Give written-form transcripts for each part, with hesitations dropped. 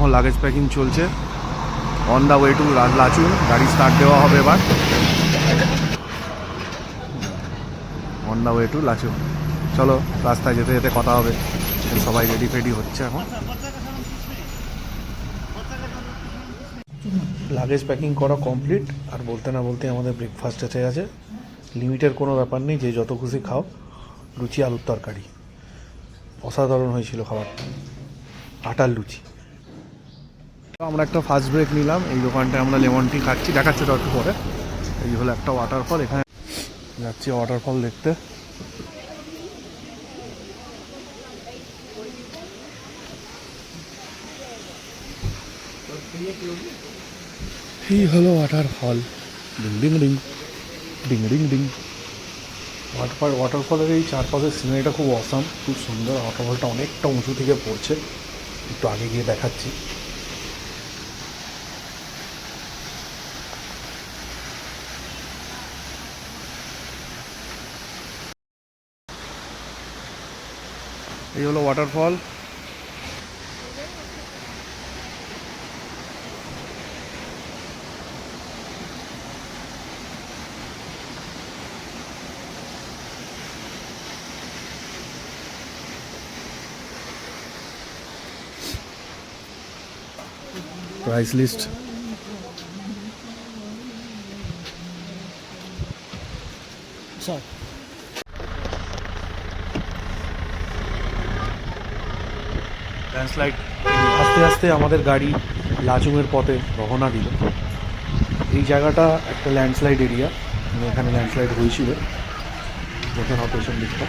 এখন luggage packing চলছে। On the way to Lachung, গাড়ি স্টার্ট দেওয়া হবে এবার। On the way to Lachung, চলো রাস্তায় যেতে যেতে কথা হবে। সবাই রেডি ফেডি হচ্ছে এখন। লাগেজ প্যাকিং করা কমপ্লিট, আর বলতে না বলতে আমাদের ব্রেকফাস্ট এসে গেছে। লিমিটের কোনো ব্যাপার নেই, যে যত খুশি খাও। লুচি আলুর তরকারি অসাধারণ হয়েছিল খাবারটা, আটার লুচি। আমরা একটা ফার্স্ট ব্রেক নিলাম, এই দোকানটায় আমরা লেমন টি খাচ্ছি, দেখাচ্ছি তো একটু পরে। এই হলো একটা ওয়াটারফল, এখানে যাচ্ছি ওয়াটারফল দেখতে। এই হলো ওয়াটারফল, ডিং ডিং ডিং ডিং ডিং ডিং। ওয়াটারফলের এই চারপাশের সিনারিটা খুব অসাম, খুব সুন্দর। ওয়াটারফলটা অনেকটা উঁচু থেকে পড়ছে, একটু আগে গিয়ে দেখাচ্ছি। এই হলো ওয়াটারফল। Price list, landslide. আস্তে আস্তে আমাদের গাড়ি লাচুংয়ের পথে রওনা দিল। এই জায়গাটা একটা ল্যান্ডস্লাইড এরিয়া, এখানে ল্যান্ডস্লাইড হয়েছিল, দেখেন অপারেশন দিকটা।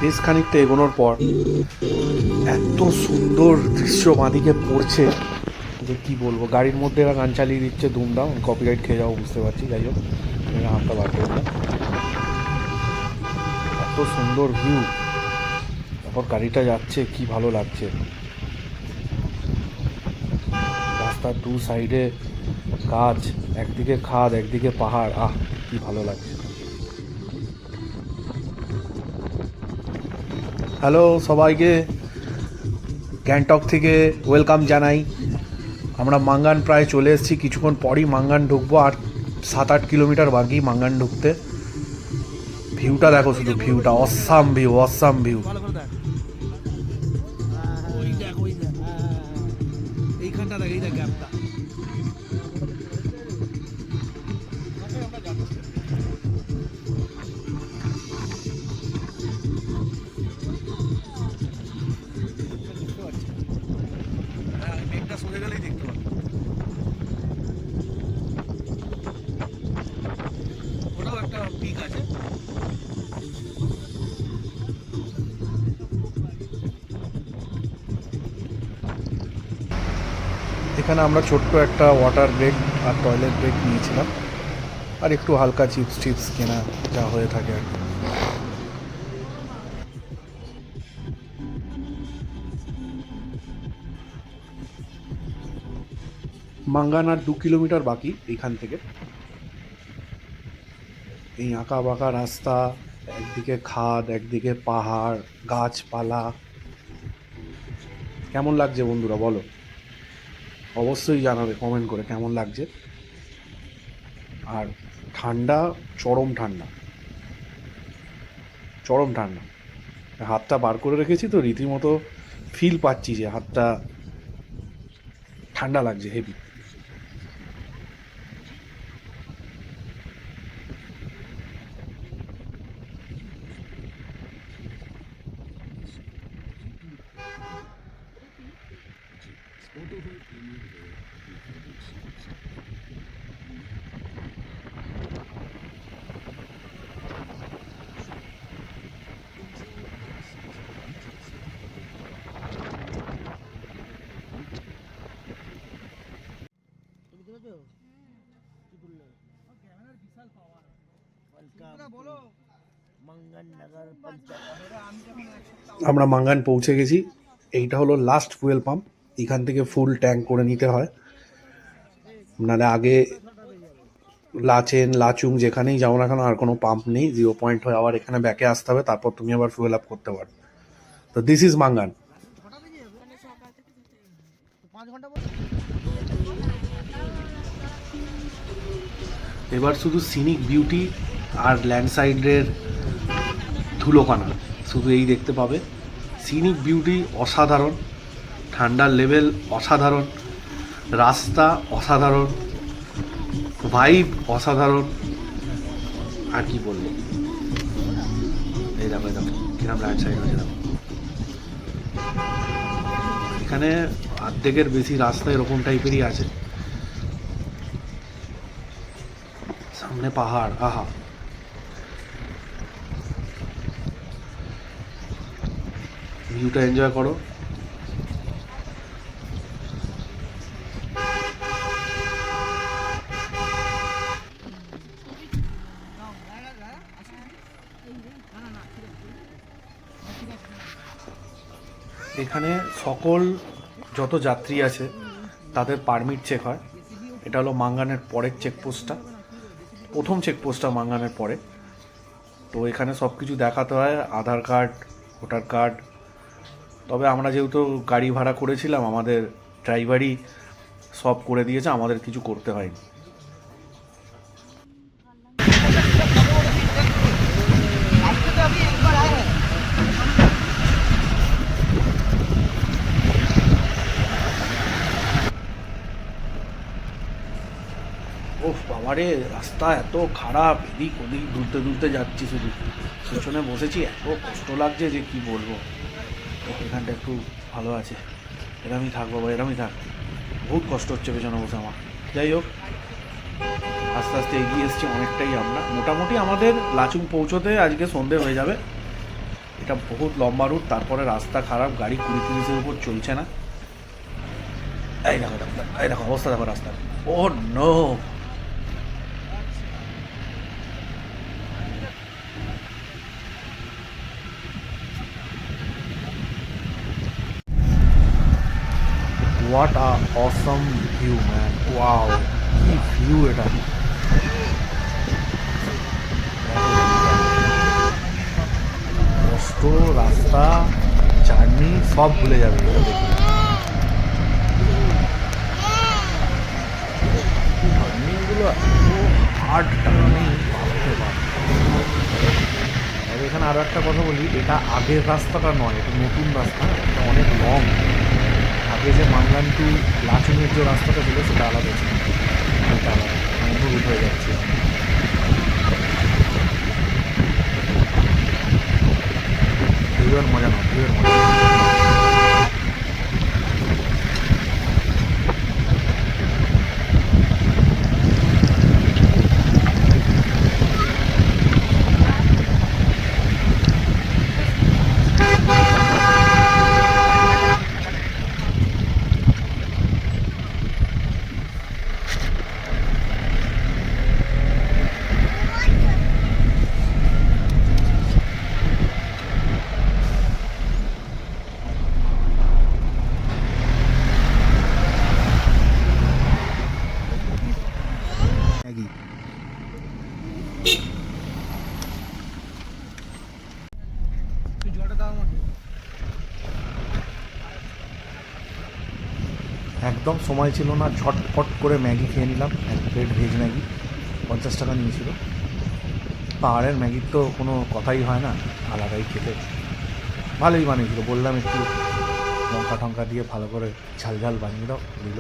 বেশ খানিকটা এগোনোর পর এত সুন্দর দৃশ্য বাঁদিকে পড়ছে যে কি বলবো। গাড়ির মধ্যে এরা গান চালিয়ে দিচ্ছে দুমদাম, কপিরাইট খেয়ে যাবো বুঝতে পারছি, যাই হোক হাতটা বার করে দিলাম। এত সুন্দর ভিউ, তারপর গাড়িটা যাচ্ছে, কি ভালো লাগছে। রাস্তার দু সাইডে গাছ, একদিকে খাদ একদিকে পাহাড়, আহ কি ভালো লাগছে। হ্যালো সবাইকে, গ্যাংটক থেকে ওয়েলকাম জানাই। আমরা মাঙ্গান প্রায় চলে এসেছি, কিছুক্ষণ পরই মাঙ্গান ঢুকবো, আর 7-8 কিলোমিটার বাকি মাঙ্গান ঢুকতে। ভিউটা দেখো শুধু, ভিউটা অসাম ভিউ, অসাম ভিউ। এখানে আমরা ছোট্ট একটা ওয়াটার ব্রেক আর টয়লেট ব্রেক নিয়েছিলাম, আর একটু হালকা চিপস টিপস কেনা যা হয়ে থাকে আর কি। মাঙ্গান আর 2 কিলোমিটার বাকি এইখান থেকে। এই আঁকা বাঁকা রাস্তা, একদিকে খাদ একদিকে পাহাড়, গাছপালা। কেমন লাগছে বন্ধুরা বলো, অবশ্যই জানাবে কমেন্ট করে কেমন লাগছে। আর ঠান্ডা, চরম ঠান্ডা, চরম ঠান্ডা। হাতটা বার করে রেখেছি তো, রীতিমতো ফিল পাচ্ছি যে হাতটা ঠান্ডা লাগছে হেভি। আমরা মাঙ্গান পৌঁছে গেছি। এইটা হলো লাস্ট ফুয়েল পাম্প। এখান থেকে ফুল ট্যাঙ্ক করে নিতে হয়, নাহলে আগে লাচেন লাচুং যেখানেই যাও না কেন আর কোনো পাম্প নেই, 0 পয়েন্ট হয়ে আবার এখানে ব্যাকে আসতে হবে, তারপর তুমি আবার ফুয়েল আপ করতে পারো। তো দিস ইজ মাঙ্গান। এবার শুধু সিনিক বিউটি আর ল্যান্ডসাইডের ধুলোকানা শুধু এই দেখতে পাবে। সিনিক বিউটি অসাধারণ, ঠান্ডার লেভেল অসাধারণ, রাস্তা অসাধারণ, ভাইব অসাধারণ, আর কি বলবো। এই দেখো কিরম ল্যান্ডসাইড হয়েছে দেখো। এখানে অর্ধেকের বেশি রাস্তা এরকম টাইপেরই আছে, সামনে পাহাড়, আহা। ভিউটা এনজয় করো। এখানে সকল যত যাত্রী আছে তাদের পারমিট চেক হয়। এটা হলো মাঙ্গানের পরের চেকপোস্টটা, প্রথম চেকপোস্টটা মাঙ্গানের পরে। তো এখানে সব কিছু দেখাতে হয়, আধার কার্ড, ভোটার কার্ড। তবে আমরা যেহেতু গাড়ি ভাড়া করেছিলাম, আমাদের ড্রাইভারই সব করে দিয়েছে, আমাদের কিছু করতে হয়নি। ওফ বাবারে, রাস্তা এত খারাপ, এদিক ওদিক দুলতে দুলতে যাচ্ছি, শুধু পেছনে বসেছি, এত কষ্ট লাগছে যে কি বলবো। এখানটা একটু ভালো আছে, এরমই থাক বাবা, এরমই থাক। বহুত কষ্ট হচ্ছে পেছনে বসে আমার। যাই হোক, আস্তে আস্তে এগিয়ে এসছি অনেকটাই আমরা। মোটামুটি আমাদের লাচুং পৌঁছোতে আজকে সন্ধে হয়ে যাবে। এটা বহুত লম্বা রুট, তারপরে রাস্তা খারাপ, গাড়ি 20-30-এর উপর চলছে না। এই দেখো এই দেখো অবস্থা দেখো রাস্তার। Oh no, what a awesome view man, wow, কি ভিউ এটা। কষ্ট, রাস্তা, জার্নি সব ভুলে যাবে এটা দেখে। টার্নিংগুলো হার্ড টার্নিং, ভাবতে পার। এখানে আরও একটা কথা বলি, এটা আগের রাস্তাটা নয়, এটা নতুন রাস্তা, এটা অনেক লং। আগে যে মাঙ্গান টু লাচুংয়ের যে রাস্তাটা ছিল সেটা আলাদা ছিল, এটা আলাদা, অন্য রুট হয়ে যাচ্ছে। ভিউয়ের মজা না, ভিউয়ের মজা। একদম সময় ছিল না, ঝটপট করে ম্যাগি খেয়ে নিলাম, এক প্লেট ভেজ ম্যাগি, 50 টাকা নিয়েছিল। পাহাড়ের ম্যাগির তো কোনো কথাই হয় না, আলাদাই খেতে, ভালোই বানিয়েছিল। বললাম একটু লঙ্কা টঙ্কা দিয়ে ভালো করে ঝাল ঝাল বানিয়ে দাও, দিল।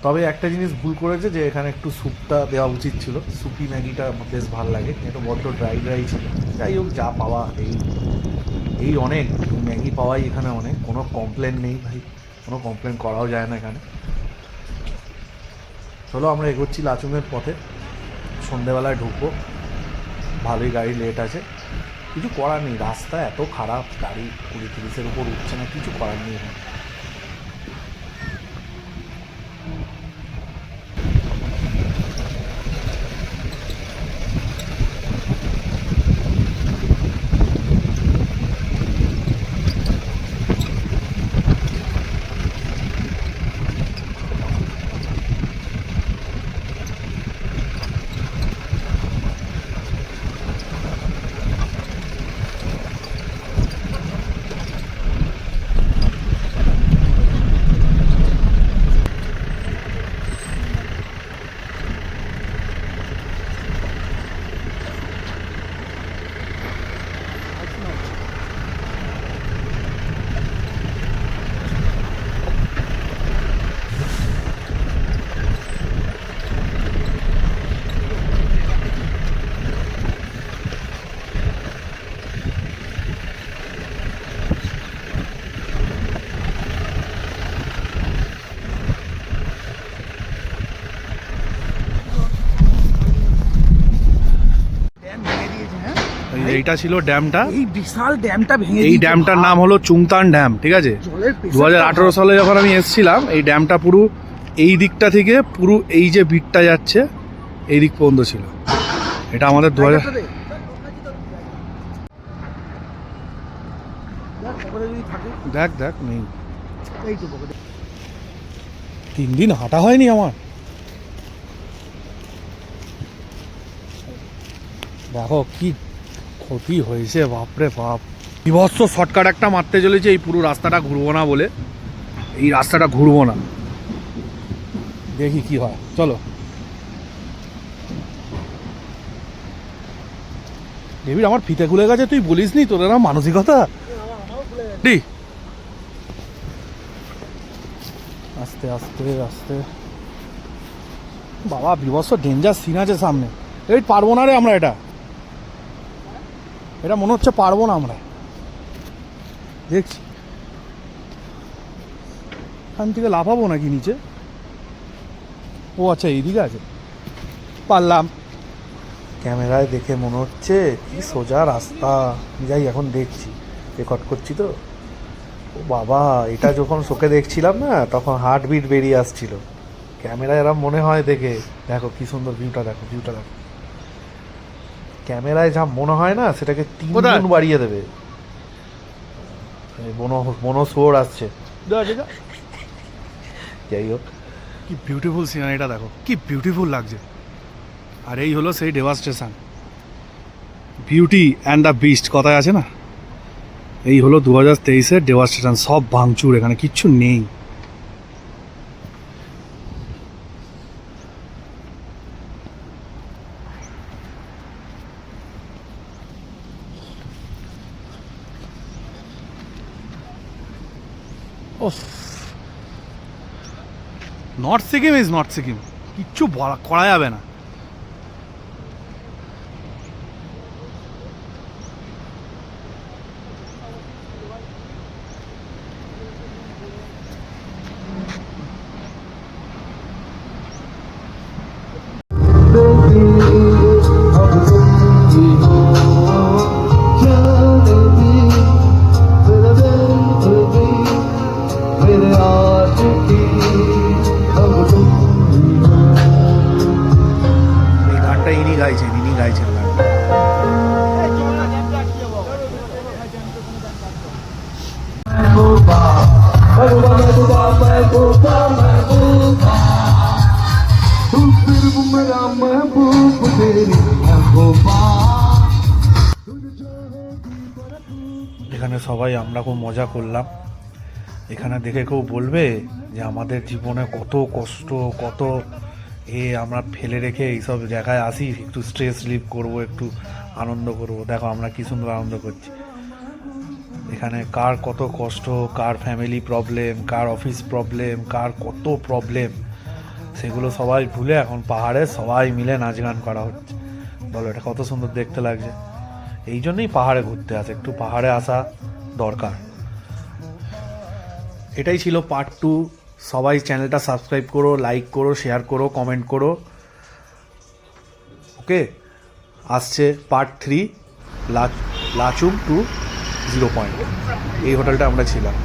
তবে একটা জিনিস ভুল করেছে, যে এখানে একটু স্যুপটা দেওয়া উচিত ছিল, স্যুপি ম্যাগিটা বেশ ভালো লাগে, এটা বড্ড ড্রাই ড্রাই ছিল। যাই হোক, যা পাওয়া এই অনেক ম্যাগি পাওয়াই এখানে অনেক, কোনো কমপ্লেন নেই ভাই, কোনো কমপ্লেন করাও যায় না এখানে। চলো আমরা এগোচ্ছি লাচুংয়ের পথে, সন্ধেবেলায় ঢুকবো, ভালোই গাড়ি লেট আছে, কিছু করার নেই, রাস্তা এত খারাপ, গাড়ি 20-30-এর উপর উঠছে না, কিছু করার নেই এখানে। এইটা ছিল ড্যামটা। এই বিশাল ড্যামটা ভেঙে এই ড্যামটার নাম হলো চুংতান ড্যাম, ঠিক আছে। 2018 সালে যখন আমি এসেছিলাম এই ড্যামটা পুরো এই দিকটা থেকে পুরো এই যে বিটটা যাচ্ছে এই দিক পর্যন্ত ছিল। এটা আমাদের 2000 দেখ দেখ নেই, 3 দিন হাঁটা হয়নি আমার। দেখো কি ক্ষতি হয়েছে, বাপরে বাপ। বিভৎস শর্টকাট একটা মারতে চলেছে, এই পুরো রাস্তাটা ঘুরবো না বলে, এই রাস্তাটা ঘুরবো না, দেখি কি হয়। চলো ডেভিড, আমার ফিতে খুলে গেছে, তুই বলিস নি তোর এরকম মানসিকতা। আস্তে আস্তে আস্তে, বাবা বিভৎস ডেঞ্জার সিন আছে সামনে। এই পারবো না রে আমরা, এটা মনে হচ্ছে পারবো না আমরা, দেখছি এখান থেকে লাফাবো নাকি নিচে। ও আচ্ছা এইদিকে আছে, পারলাম। ক্যামেরায় দেখে মনে হচ্ছে কি সোজা রাস্তা, যাই এখন দেখছি, রেকর্ড করছি তো। ও বাবা, এটা যখন চোখে দেখছিলাম না তখন হার্টবিট বেরিয়ে আসছিল। ক্যামেরায় এরম মনে হয় দেখে, দেখো কি সুন্দর ভিউটা, দেখো ভিউটা দেখো। ক্যামেরায় যা মনে হয় না সেটাকে 3 গুণ বাড়িয়ে দেবে। মনোসোর আসছে, যাই হোক। কি বিউটিফুল সিনারিটা দেখো, কি বিউটিফুল লাগছে। আর এই হলো সেই ডেভাস্টেশন, বিউটি অ্যান্ড দ্য বিস্ট কথায় আছে না, এই হলো 2023-এর ডেভাস্টেশন। সব ভাঙচুর, এখানে কিচ্ছু নেই। North Sikkim is north Sikkim, কিচ্ছু করা যাবে না। এই গানটা ইনি গাইছেন গান। এখানে সবাই আমরা খুব মজা করলাম। এখানে দেখে কেউ বলবে যে আমাদের জীবনে কত কষ্ট, কত আমরা ফেলে রেখে এইসব জায়গায় আসি একটু স্ট্রেস রিলিভ করব, একটু আনন্দ করব। দেখো আমরা কি সুন্দর আনন্দ করছি। এখানে কার কত কষ্ট, কার ফ্যামিলি প্রবলেম, কার অফিস প্রবলেম, কার কত প্রবলেম, সেগুলো সবাই ভুলে এখন পাহাড়ে সবাই মিলে নাচ গান করা হচ্ছে। বলো এটা কত সুন্দর দেখতে লাগছে। এই জন্যই পাহাড়ে ঘুরতে আসে, একটু পাহাড়ে আসা দরকার। এটাই ছিল পার্ট 2। সবাই চ্যানেলটা সাবস্ক্রাইব করো, লাইক করো, শেয়ার করো, কমেন্ট করো। ওকে, আসছে পার্ট 3, লাচুং টু 0 পয়েন্ট। এই হোটেলটা আমরা ছিলাম।